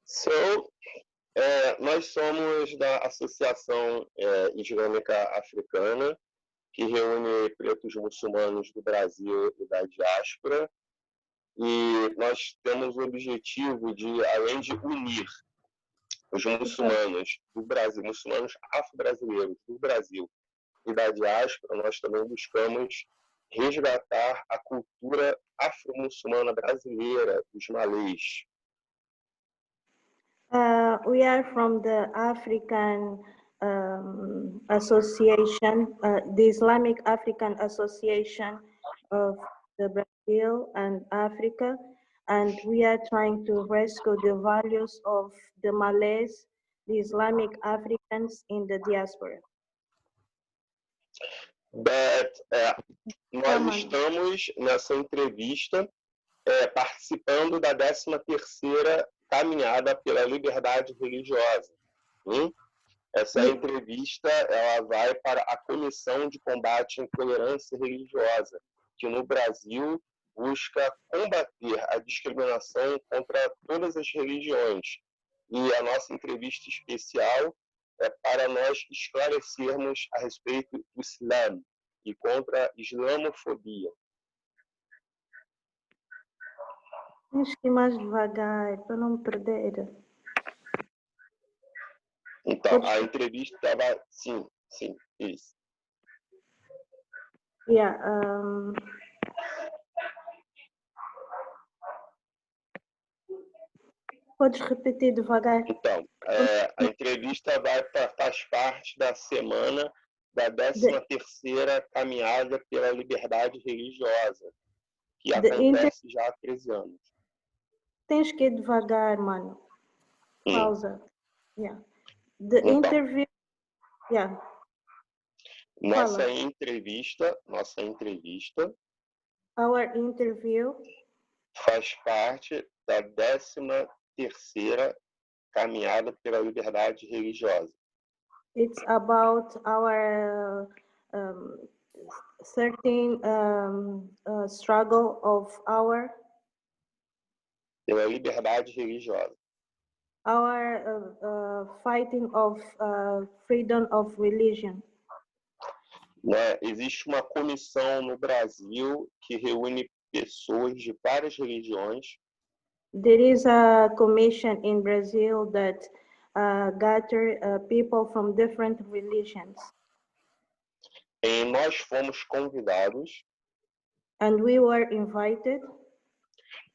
So, nós somos da Associação Islâmica Africana, que reúne pretos muçulmanos do Brasil e da diáspora, e nós temos o objetivo de, além de unir os muçulmanos do Brasil, muçulmanos afro-brasileiros do Brasil e da diáspora, nós também buscamos resgatar a cultura afro-muçulmana brasileira, dos malês. We are from the African Association, the Islamic African Association of the Brazil and Africa, and we are trying to rescue the values of the Malays, the Islamic Africans in the diaspora. Nós estamos nessa entrevista participando da 13ª Caminhada pela Liberdade Religiosa. Essa entrevista ela vai para a Comissão de Combate à Intolerância Religiosa, que no Brasil busca combater a discriminação contra todas as religiões. E a nossa entrevista especial é para nós esclarecermos a respeito do Islã e contra a islamofobia. Acho que mais devagar, para não me perder. Então, a entrevista vai... Sim, isso. Yeah, Podes repetir devagar? Então, a entrevista faz parte da semana da 13ª Caminhada pela Liberdade Religiosa, que acontece já há 13 anos. Tens que ir devagar, mano. Pausa. Yeah. The então, interview. Yeah. Nossa entrevista. Our interview. Faz parte da 13ª Caminhada pela Liberdade Religiosa. It's about our certain struggle of our pela liberdade religiosa. Our fighting of freedom of religion. Existe uma comissão no Brasil que reúne pessoas de várias religiões. There is a commission in Brazil that gather people from different religions. E nós fomos convidados. And we were invited.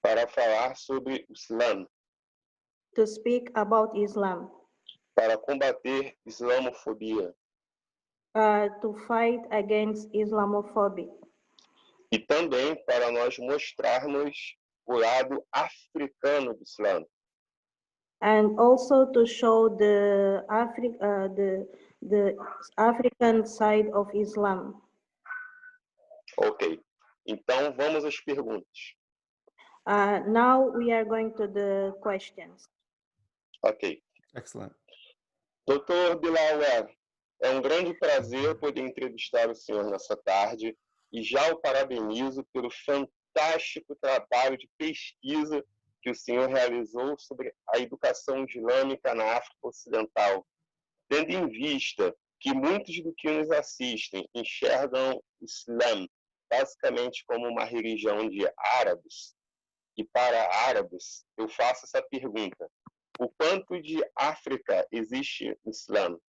Para falar sobre o Islã. To speak about Islam. Para combater islamofobia. To fight against Islamophobia. E também para nós mostrarmos o lado africano do Islã. And also to show the African side of Islam. Ok. Então vamos às perguntas. Now we are going to the questions. Ok. Excellent. Dr. Bilal, é um grande prazer poder entrevistar o senhor nessa tarde e já o parabenizo pelo fantástico trabalho de pesquisa que o senhor realizou sobre a educação islâmica na África Ocidental, tendo em vista que muitos do que nos assistem enxergam o Islã basicamente como uma religião de árabes. E para árabes, eu faço essa pergunta: o quanto de África existe no Islã?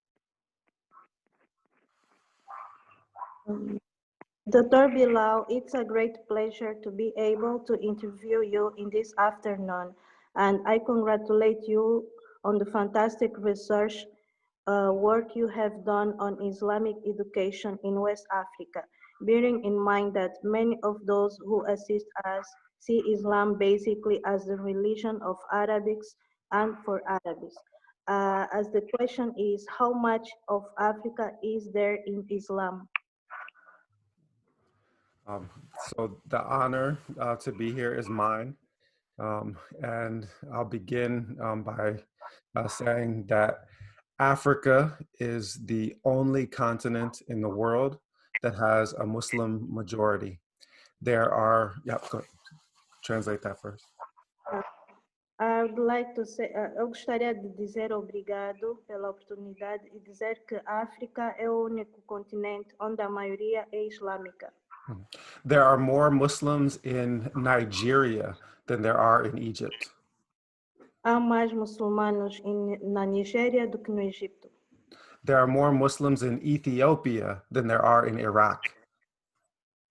Dr. Bilal, it's a great pleasure to be able to interview you in this afternoon, and I congratulate you on the fantastic research work you have done on Islamic education in West Africa, bearing in mind that many of those who assist us see Islam basically as the religion of Arabics and for Arabs. As the question is, how much of Africa is there in Islam? So the honor to be here is mine. And I'll begin by saying that Africa is the only continent in the world that has a Muslim majority. There are, translate that first. I would like to say, eu gostaria de dizer obrigado pela oportunidade e dizer que a África é o único continente onde a maioria é islâmica. There are more Muslims in Nigeria than there are in Egypt. Há mais muçulmanos na Nigéria do que no Egito. There are more Muslims in Ethiopia than there are in Iraq.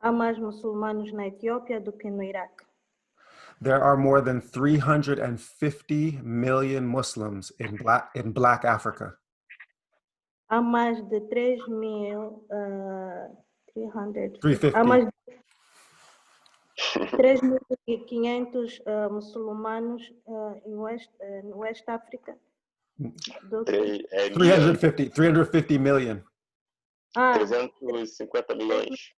Há mais muçulmanos na Etiópia do que no Iraque. There are more than 350 million Muslims in Black Africa. Há mais de 3.300. 350. Há mais de 3.500 muçulmanos no West África. 350 million. 350 milhões.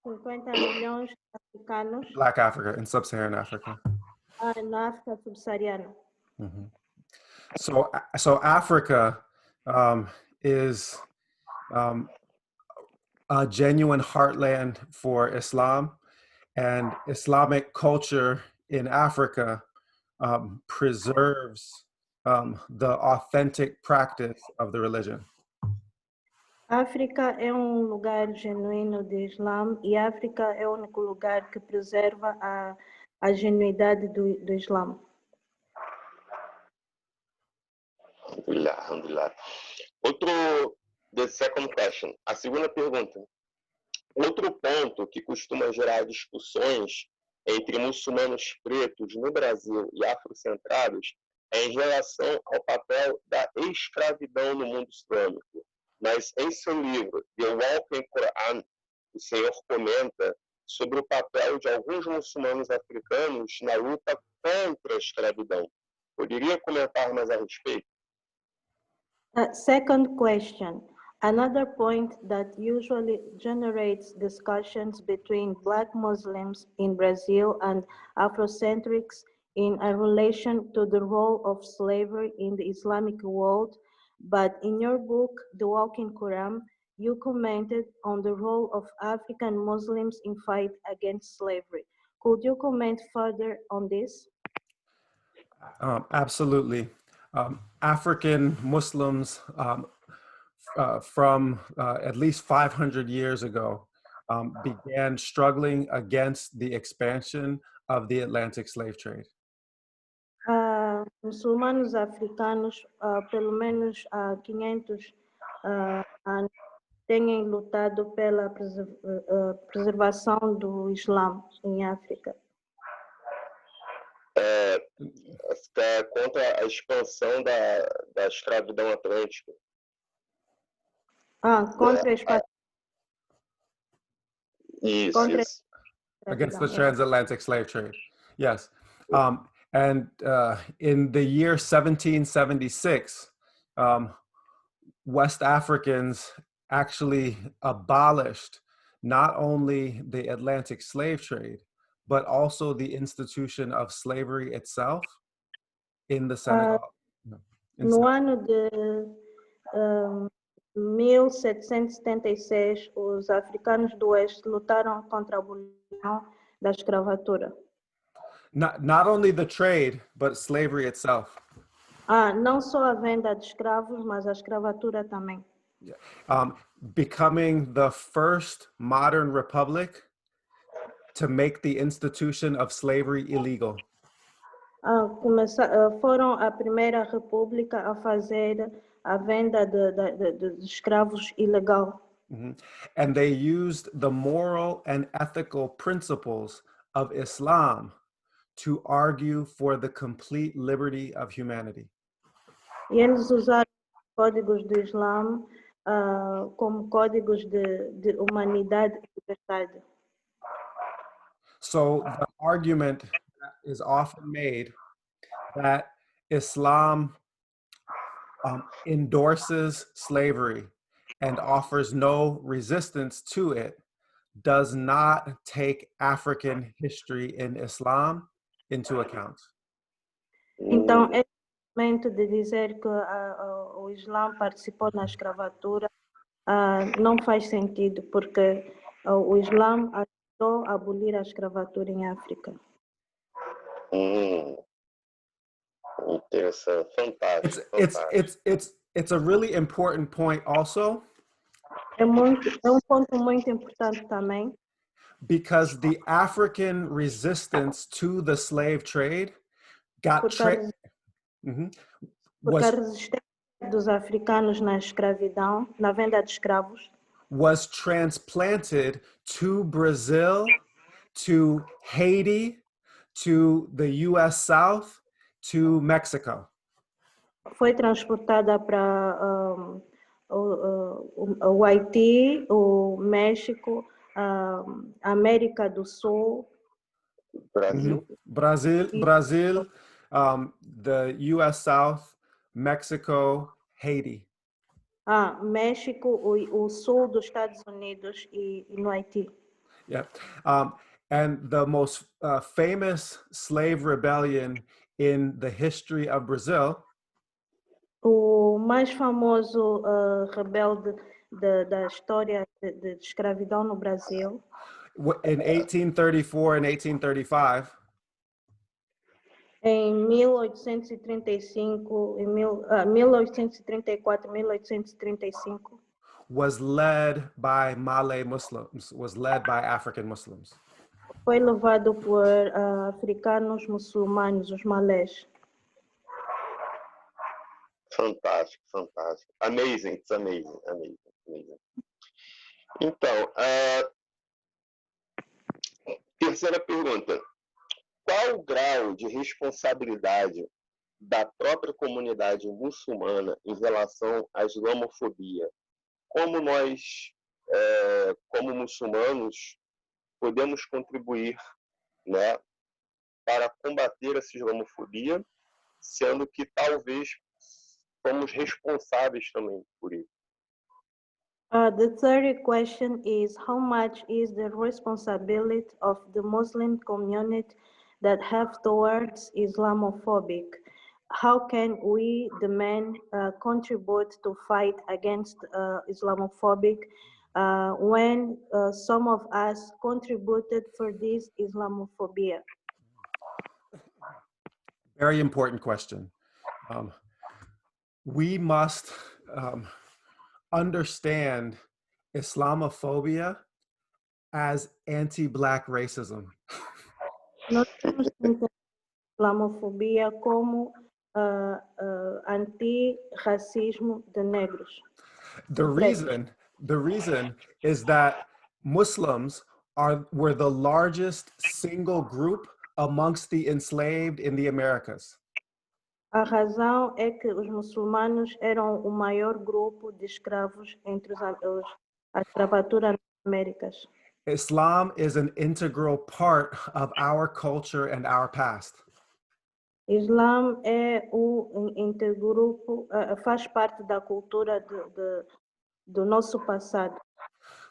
50 milhões africanos. Black Africa in sub-Saharan Africa. Na África subsaariana. So Africa is a genuine heartland for Islam, and Islamic culture in Africa preserves the authentic practice of the religion. África é lugar genuíno de Islã e África é o único lugar que preserva a genuidade do Islã. Alhamdulillah. The second question. A segunda pergunta. Outro ponto que costuma gerar discussões entre muçulmanos pretos no Brasil e afrocentrados é em relação ao papel da escravidão no mundo islâmico. Mas em seu livro, The Walking Quran, o senhor comenta sobre o papel de alguns muçulmanos africanos na luta contra a escravidão. Poderia comentar mais a respeito? Second question. Another point that usually generates discussions between Black Muslims in Brazil and Afrocentrics in relation to the role of slavery in the Islamic world. But in your book, The Walking Quran, you commented on the role of African Muslims in fight against slavery. Could you comment further on this? Absolutely. African Muslims from at least 500 years ago began struggling against the expansion of the Atlantic slave trade. Muçulmanos africanos, pelo menos há 500 anos, têm lutado pela preservação do Islã em África. Contra a expansão da escravidão atlântica. Contra a expansão. Isso. Against the transatlantic slave trade. Yes. And in the year 1776, West Africans actually abolished not only the Atlantic slave trade, but also the institution of slavery itself in the Senegal. No ano de 1776, os africanos do Oeste lutaram contra a abolição da escravatura. Not only the trade, but slavery itself. Não só a venda de escravos, mas a escravatura também. Becoming the first modern republic to make the institution of slavery illegal. Foram a primeira república a fazer a venda de escravos ilegal. And they used the moral and ethical principles of Islam to argue for the complete liberty of humanity. E eles usaram códigos do Islã como códigos de humanidade e liberdade. So the argument is often made that Islam endorses slavery and offers no resistance to it does not take African history in Islam into account. Então, esse momento de dizer que o Islã participou na escravatura não faz sentido, porque o Islã ajudou a abolir a escravatura em África. Interessante, fantástico, It's fantástico. it's it's it's a really important point also É um ponto muito importante também, because the African resistance to the slave trade got porque a, res- porque a was resistência dos africanos na escravidão, na venda de escravos, was transplanted to Brazil, to Haiti, to the US South, to Mexico. foi transportada para o Haiti, o México, a América do Sul, Brasil. Brazil, the US South, Mexico, Haiti. México, o sul dos Estados Unidos e no Haiti. Yeah. And the most famous slave rebellion in the history of Brazil O mais famoso rebelde da história de escravidão no Brasil, in 1834 and 1835 em 1835, 1834, 1835, was led by Malay Muslims, was led by African Muslims. foi levado por africanos muçulmanos, os malés. Fantástico, fantástico. Amazing, it's amazing, amazing, amazing. Então, terceira pergunta. Qual o grau de responsabilidade da própria comunidade muçulmana em relação à islamofobia? Como nós, como muçulmanos, podemos contribuir, né, para combater essa islamofobia, sendo que talvez somos responsáveis também por isso? The third question is, how much is the responsibility of the Muslim community that have towards Islamophobic? How can we, the men, contribute to fight against Islamophobic when some of us contributed for this Islamophobia? Very important question. We must understand Islamophobia as anti-Black racism. Nós temos que entender Islamofobia como anti-racismo de negros. The reason is that Muslims were the largest single group amongst the enslaved in the Americas. A razão é que os muçulmanos eram o maior grupo de escravos entre a escravatura nas Américas. Islam is an integral part of our culture and our past. Islam é intergrupo, faz parte da cultura do nosso passado.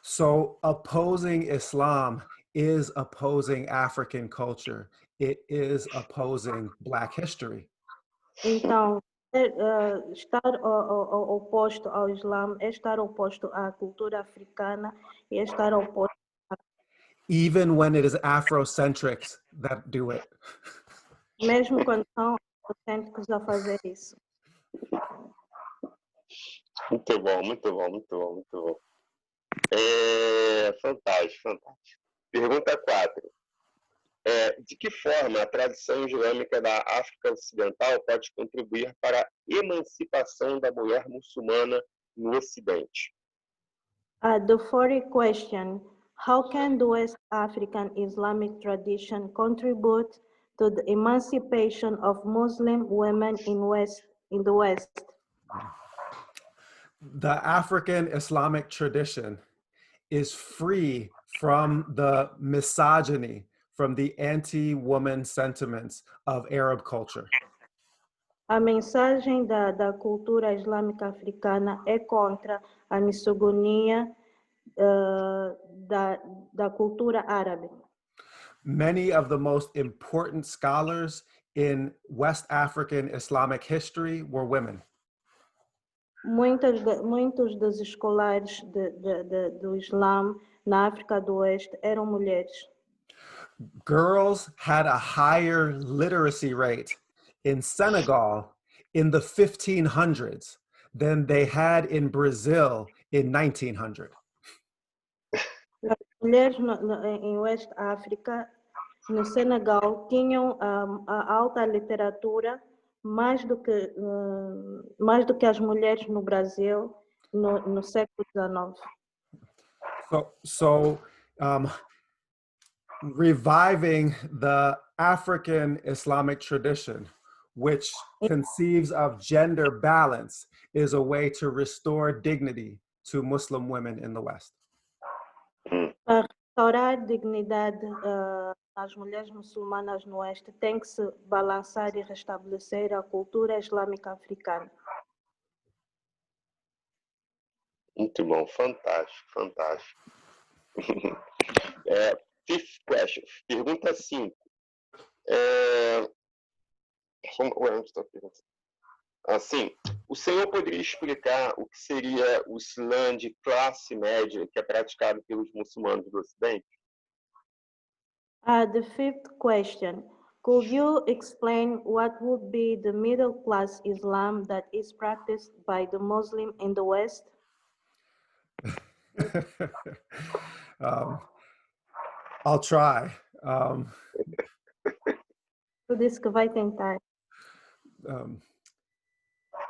So opposing Islam is opposing African culture. It is opposing Black history. Então, estar oposto ao Islã é estar oposto à cultura africana e é estar oposto even when it is Afrocentrics that do it. mesmo quando são autênticos a fazer isso. Muito bom, muito bom, muito bom, muito bom. Fantástico, fantástico. Pergunta 4. De que forma a tradição islâmica da África Ocidental pode contribuir para a emancipação da mulher muçulmana no Ocidente? The fourth question, how can the West African Islamic tradition contribute to the emancipation of Muslim women in the West? The African Islamic tradition is free from the misogyny, from the anti-woman sentiments of Arab culture. A mensagem da cultura islâmica africana é contra a misoginia da cultura árabe. Many of the most important scholars in West African Islamic history were women. Muitos dos escolares do Islã na África do Oeste eram mulheres. Girls had a higher literacy rate in Senegal in the 1500s than they had in Brazil in 1900. As mulheres em West África, no Senegal, tinham a alta literatura mais do que as mulheres no Brasil no século XIX. So reviving the African Islamic tradition, which conceives of gender balance, is a way to restore dignity to Muslim women in the West. Para restaurar dignidade às mulheres muçulmanas no Oeste, tem que se balançar e restabelecer a cultura islâmica africana. Muito bom, fantástico, fantástico. Fifth question, pergunta 5. Assim, o senhor poderia explicar o que seria o Islã de classe média que é praticado pelos muçulmanos do Ocidente? The fifth question, could you explain what would be the middle class Islam that is practiced by the Muslim in the West? I'll try. Tu disse que vai tentar.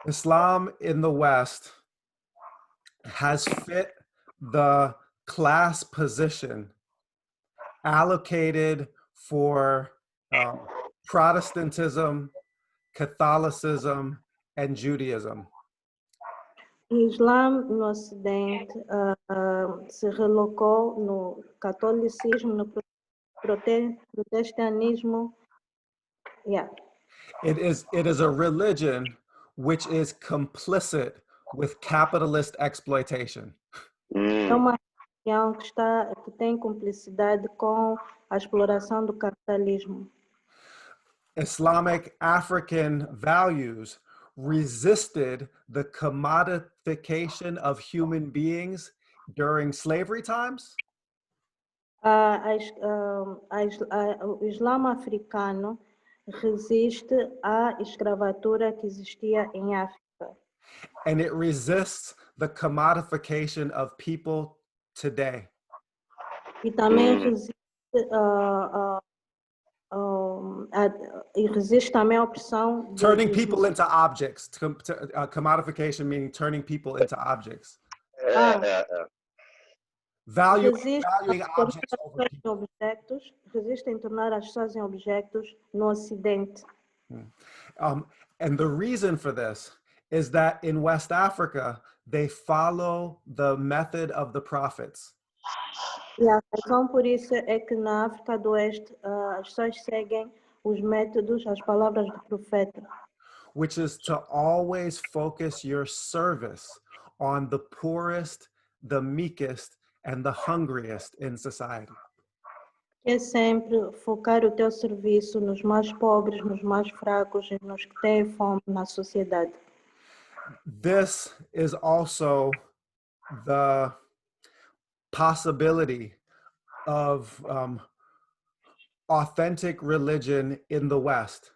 Islam in the West has fit the class position allocated for Protestantism, Catholicism, and Judaism. O Islã no Ocidente se relocou no catolicismo, no protestantismo. Yeah. It is a religion which is complicit with capitalist exploitation. É uma religião que tem cumplicidade com a exploração do capitalismo. Islamic African values resisted the commodification of human beings during slavery times. O Islã africano resiste à escravatura que existia em África. And it resists the commodification of people today. E também resiste também a opressão turning people into objects. Commodification meaning turning people into objects. Valuing objects over people. Resiste em tornar as pessoas em objetos no Ocidente. And the reason for this is that in West Africa, they follow the method of the prophets. E a razão por isso é que na África do Oeste as pessoas seguem os métodos, as palavras do profeta. Which is to always focus your service on the poorest, the meekest, and the hungriest in society. É sempre focar o teu serviço nos mais pobres, nos mais fracos e nos que têm fome na sociedade. This is also the possibility of authentic religion in the West,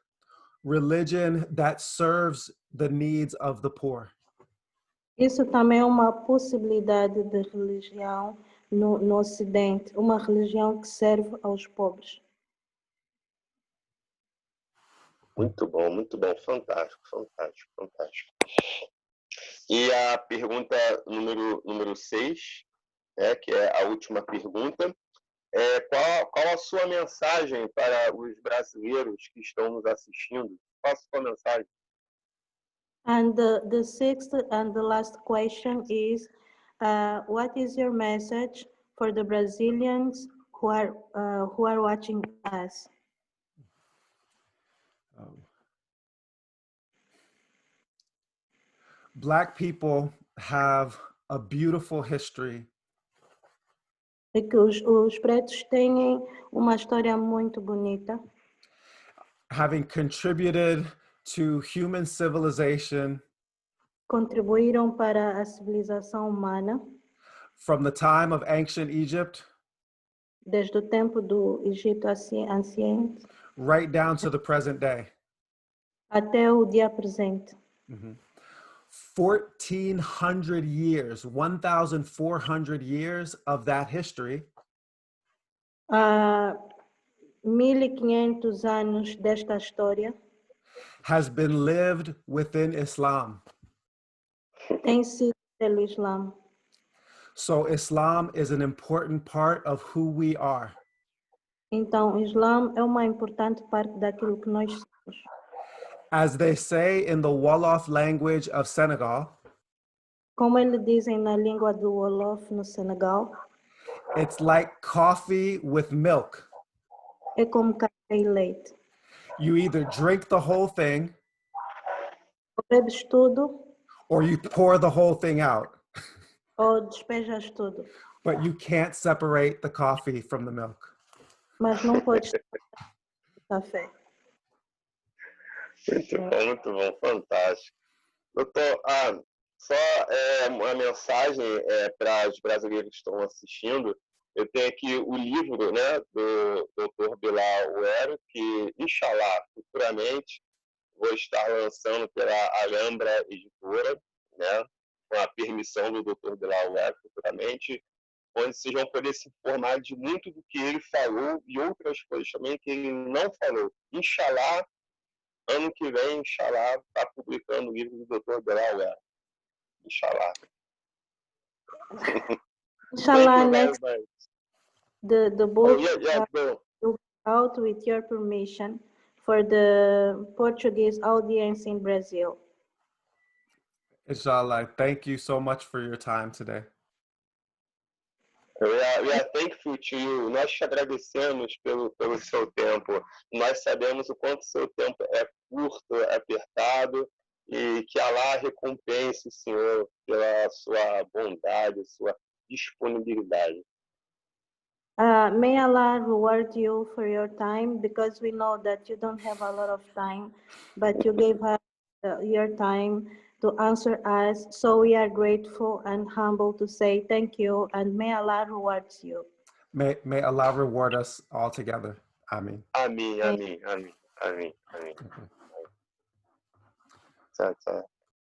religion that serves the needs of the poor. Isso também é uma possibilidade de religião no Ocidente, uma religião que serve aos pobres. Muito bom, fantástico, fantástico, fantástico. E a pergunta número 6, que é a última pergunta, qual a sua mensagem para os brasileiros que estão nos assistindo? Qual a sua mensagem? And the sixth and the last question is, what is your message for the Brazilians who are watching us? Black people have a beautiful history. É que os pretos têm uma história muito bonita. Having contributed to human civilization. Contribuíram para a civilização humana. From the time of ancient Egypt. Desde o tempo do Egito anciente. Right down to the present day. até o dia presente. 1,400 years, 1,400 years of that history 1500 anos desta história has been lived within Islam. tem sido pelo Islã. So Islam is an important part of who we are. Então, o Islã é uma importante parte daquilo que nós somos. As they say in the Wolof language of Senegal, Como eles dizem na língua do Wolof no Senegal, it's like coffee with milk. é como café e leite. You either drink the whole thing Ou bebes tudo or you pour the whole thing out, ou despejas tudo, but you can't separate the coffee from the milk. mas não podes tomar café. Muito bom, fantástico. Doutor, só uma mensagem para os brasileiros que estão assistindo. Eu tenho aqui o livro, né, do Dr. Bilal Ware, que, inshallah, futuramente vou estar lançando pela Alhambra Editora, né, com a permissão do Dr. Bilal Ware futuramente, onde vocês vão poder se informar de muito do que ele falou e outras coisas também que ele não falou. Inshallah, ano que vem, inshallah, está publicando o livro do Dr. Bilal Ware. Inshallah. Inshallah, next the book Bill. will be out with your permission for the Portuguese audience in Brazil. Inshallah. Thank you so much for your time today. We are thankful to you. Nós te agradecemos pelo seu tempo. Nós sabemos o quanto seu tempo é curto, apertado, e que Allah recompense o Senhor pela sua bondade, sua disponibilidade. May Allah reward you for your time, because we know that you don't have a lot of time, but you gave us your time to answer us. So we are grateful and humble to say thank you, and may Allah reward you. May Allah reward us all together. Ameen. Amém, amém, amém, amém, amém. Okay. Tchau, tchau.